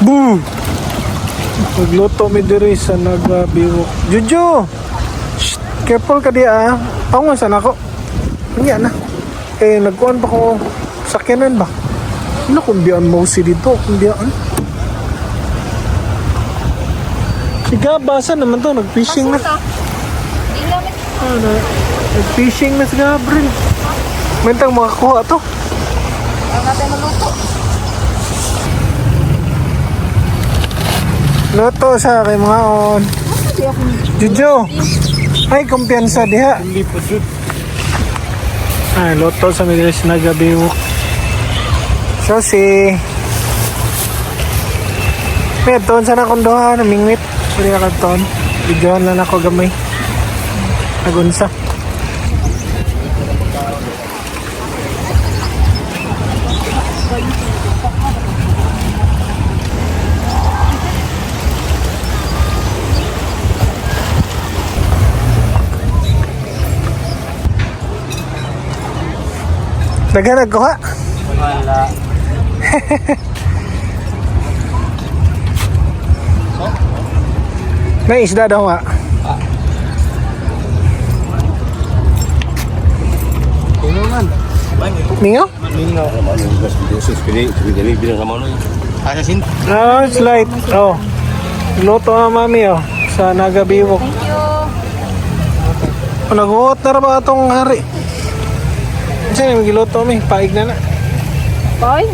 Boo! Magluto mi diri sa Nagabiwok. Juju! Shh! Careful ka diya ah. Paungasan ako. Kanya na. Nagkuhan pa ko sakyanan ba? Ano kung biyaan mo si dito? Kung biyaan? Siga, basa naman to. Nag-fishing na. Nag-fishing na si Gabriel. Mentang makakuha to. Ang natin maluto. Luto sa kay mga on. Juju. Ay, kumpiyansa diha. Hindi po jud. Ay, luto sa Milis Nagabiwok. So, si... May ton sana akong doha na mingwit. Pwede na kanton. Videohan lang ako gamay. Nagunsa. Naghanag ko ha? Wala. May isda daw nga. Tulungan. Mingo? Mingo. Asasin. No, it's light. Oh. Luto nga mami oh. Sa Nagabiwok. Thank you. Nag-uot na ba itong hari? Saan yung giluto mi? Paig na na. Bye.